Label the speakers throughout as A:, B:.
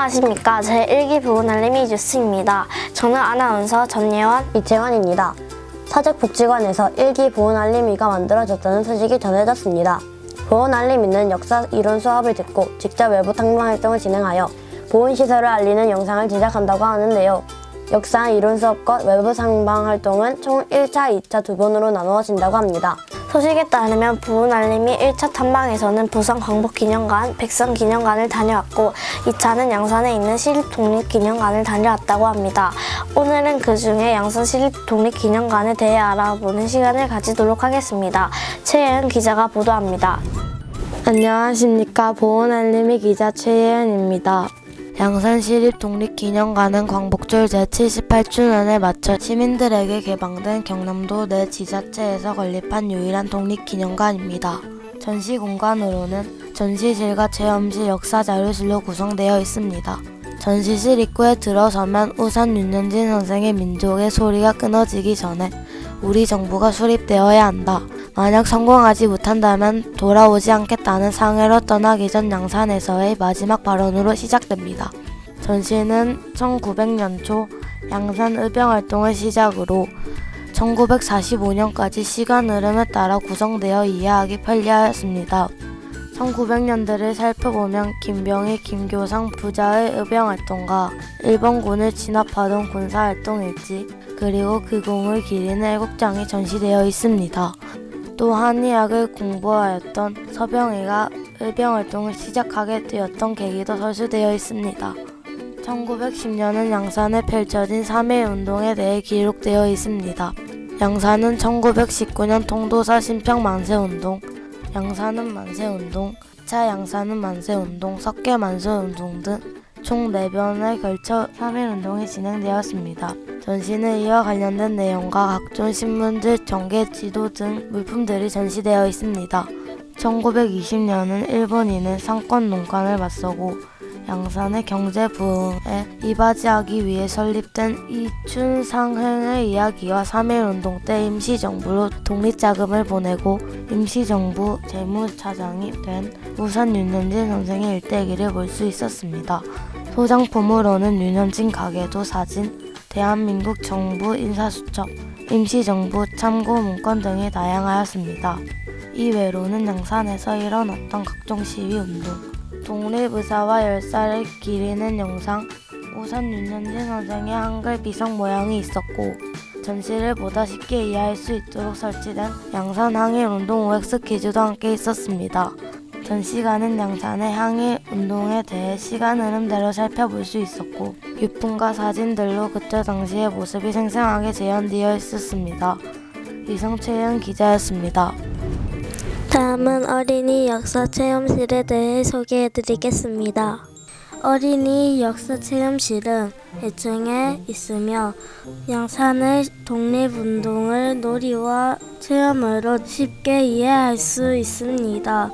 A: 안녕하십니까. 제1기 보건알림이 뉴스입니다. 저는 아나운서 전예원,
B: 이채원입니다. 사직복지관에서 1기 보건알림이가 만들어졌다는 소식이 전해졌습니다. 보건알림이는 역사 이론 수업을 듣고 직접 외부 탐방 활동을 진행하여 보건시설을 알리는 영상을 제작한다고 하는데요. 역사 이론 수업과 외부 탐방 활동은 총 1차, 2차 두 번으로 나누어진다고 합니다.
A: 소식에 따르면 보건알림이 1차 탐방에서는 부산 광복기념관, 백성기념관을 다녀왔고 2차는 양산에 있는 시립독립기념관을 다녀왔다고 합니다. 오늘은 그중에 양산 시립독립기념관에 대해 알아보는 시간을 가지도록 하겠습니다. 최예은 기자가 보도합니다.
C: 안녕하십니까. 보건알림이 기자 최예은입니다. 양산시립독립기념관은 광복절 제78주년에 맞춰 시민들에게 개방된 경남도 내 지자체에서 건립한 유일한 독립기념관입니다. 전시 공간으로는 전시실과 체험실, 역사자료실로 구성되어 있습니다. 전시실 입구에 들어서면 우선 윤현진 선생의 민족의 소리가 끊어지기 전에 우리 정부가 수립되어야 한다. 만약 성공하지 못한다면 돌아오지 않겠다는 상해로 떠나기 전 양산에서의 마지막 발언으로 시작됩니다. 전시는 1900년 초 양산 의병활동을 시작으로 1945년까지 시간 흐름에 따라 구성되어 이해하기 편리하였습니다. 1900년대를 살펴보면 김병희, 김교상 부자의 의병활동과 일본군을 진압하던 군사활동일지 그리고 그 공을 기리는 애국장이 전시되어 있습니다. 또 한의학을 공부하였던 서병희가 의병활동을 시작하게 되었던 계기도 설수되어 있습니다. 1910년은 양산에 펼쳐진 3.1운동에 대해 기록되어 있습니다. 양산은 1919년 통도사 신평만세운동, 양산은 만세운동, 2차 양산은 만세운동, 석계만세운동 등 총 4번에 걸쳐 3.1운동이 진행되었습니다. 전시는 이와 관련된 내용과 각종 신문지, 전개 지도 등 물품들이 전시되어 있습니다. 1920년은 일본인은 상권 농간을 맞서고 양산의 경제 부흥에 이바지하기 위해 설립된 이춘상행의 이야기와 3.1운동 때 임시정부로 독립자금을 보내고 임시정부 재무차장이 된 우산 윤현진 선생의 일대기를 볼 수 있었습니다. 소장품으로는 윤현진 가계도 사진, 대한민국 정부 인사수첩, 임시정부 참고 문건 등이 다양하였습니다. 이외로는 양산에서 일어났던 각종 시위운동, 독립의사와 열사를 기리는 영상, 우선 윤현진 선생의 한글 비석 모양이 있었고 전시를 보다 쉽게 이해할 수 있도록 설치된 양산 항일운동 OX 퀴즈도 함께 있었습니다. 전시관은 양산의 항일운동에 대해 시간 흐름대로 살펴볼 수 있었고 유품과 사진들로 그때 당시의 모습이 생생하게 재현되어 있었습니다. 이상 최예은 기자였습니다.
D: 다음은 어린이 역사 체험실에 대해 소개해드리겠습니다. 어린이 역사 체험실은 해청에 있으며 양산의 독립운동을 놀이와 체험으로 쉽게 이해할 수 있습니다.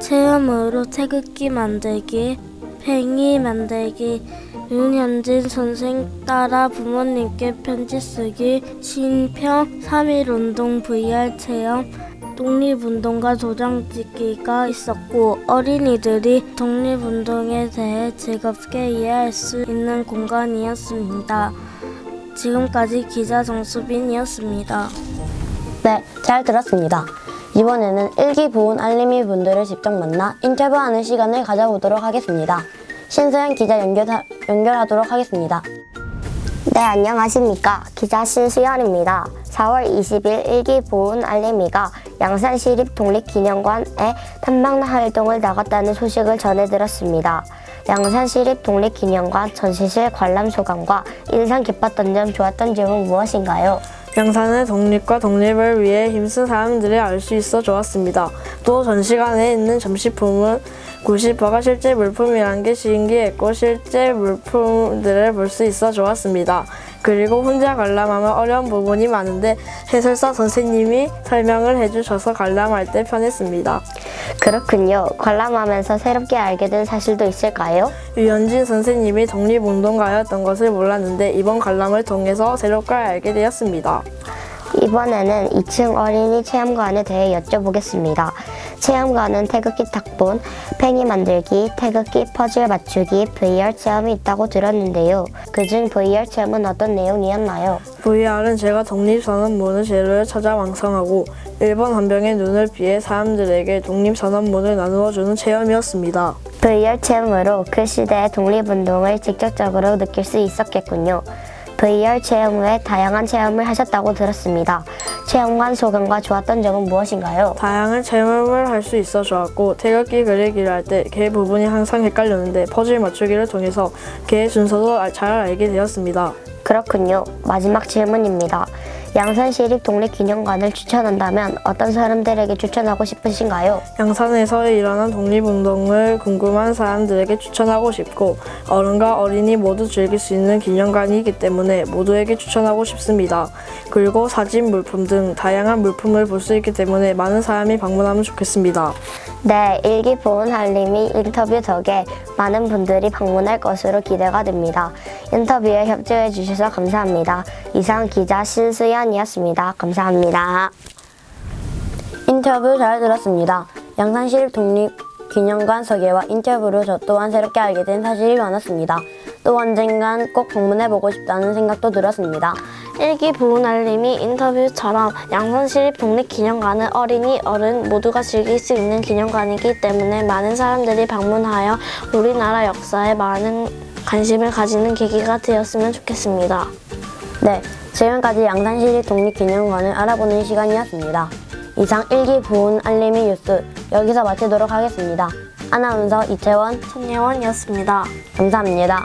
D: 체험으로 태극기 만들기, 팽이 만들기, 윤현진 선생 따라 부모님께 편지 쓰기, 신평 3.1운동 VR 체험, 독립운동가 도장 찍기가 있었고 어린이들이 독립운동에 대해 즐겁게 이해할 수 있는 공간이었습니다. 지금까지 기자 정수빈이었습니다.
B: 네, 잘 들었습니다. 이번에는 1기 보건알림이 분들을 직접 만나 인터뷰하는 시간을 가져보도록 하겠습니다. 신소연 기자 연결하도록 하겠습니다.
E: 네, 안녕하십니까. 기자 신수연입니다. 4월 20일 1기 보건알림이가 양산시립독립기념관에 탐방 활동을 나갔다는 소식을 전해들었습니다. 양산시립독립기념관 전시실 관람 소감과 인상 깊었던 점, 좋았던 점은 무엇인가요?
F: 양산의 독립과 독립을 위해 힘쓴 사람들을 알 수 있어 좋았습니다. 또 전시관에 있는 전시품은 90%가 실제 물품이란 게 신기했고 실제 물품들을 볼 수 있어 좋았습니다. 그리고 혼자 관람하면 어려운 부분이 많은데 해설사 선생님이 설명을 해주셔서 관람할 때 편했습니다.
E: 그렇군요. 관람하면서 새롭게 알게 된 사실도 있을까요?
F: 유현진 선생님이 독립운동가였던 것을 몰랐는데 이번 관람을 통해서 새롭게 알게 되었습니다.
E: 이번에는 2층 어린이 체험관에 대해 여쭤보겠습니다. 체험관은 태극기 탁본, 팽이 만들기, 태극기 퍼즐 맞추기, VR 체험이 있다고 들었는데요. 그중 VR 체험은 어떤 내용이었나요?
F: VR은 제가 독립선언문의 재료를 찾아 완성하고 일본 헌병의 눈을 피해 사람들에게 독립선언문을 나누어주는 체험이었습니다.
E: VR 체험으로 그 시대의 독립운동을 직접적으로 느낄 수 있었겠군요. VR 체험 후에 다양한 체험을 하셨다고 들었습니다. 체험관 소감과 좋았던 점은 무엇인가요?
F: 다양한 체험을 할 수 있어 좋았고 태극기 그리기를 할 때 개 부분이 항상 헷갈렸는데 퍼즐 맞추기를 통해서 개의 순서도 잘 알게 되었습니다.
E: 그렇군요. 마지막 질문입니다. 양산시립 독립기념관을 추천한다면 어떤 사람들에게 추천하고 싶으신가요?
F: 양산에서 일어난 독립운동을 궁금한 사람들에게 추천하고 싶고 어른과 어린이 모두 즐길 수 있는 기념관이기 때문에 모두에게 추천하고 싶습니다. 그리고 사진, 물품 등 다양한 물품을 볼 수 있기 때문에 많은 사람이 방문하면 좋겠습니다.
E: 네, 일기 보은 한림이 인터뷰 덕에 많은 분들이 방문할 것으로 기대가 됩니다. 인터뷰에 협조해 주셔서 감사합니다. 이상 기자 신수연이었습니다. 감사합니다.
B: 인터뷰 잘 들었습니다. 양산시립 독립기념관 소개와 인터뷰로 저 또한 새롭게 알게 된 사실이 많았습니다. 또 언젠간 꼭 방문해보고 싶다는 생각도 들었습니다.
A: 일기 보은 알림이 인터뷰처럼 양산시립 독립기념관은 어린이, 어른 모두가 즐길 수 있는 기념관이기 때문에 많은 사람들이 방문하여 우리나라 역사에 많은 관심을 가지는 계기가 되었으면 좋겠습니다.
B: 네, 지금까지 양산시립 독립기념관을 알아보는 시간이었습니다. 이상 일기 보은 알림이 뉴스 여기서 마치도록 하겠습니다. 아나운서 이채원,
A: 천예원이었습니다.
B: 감사합니다.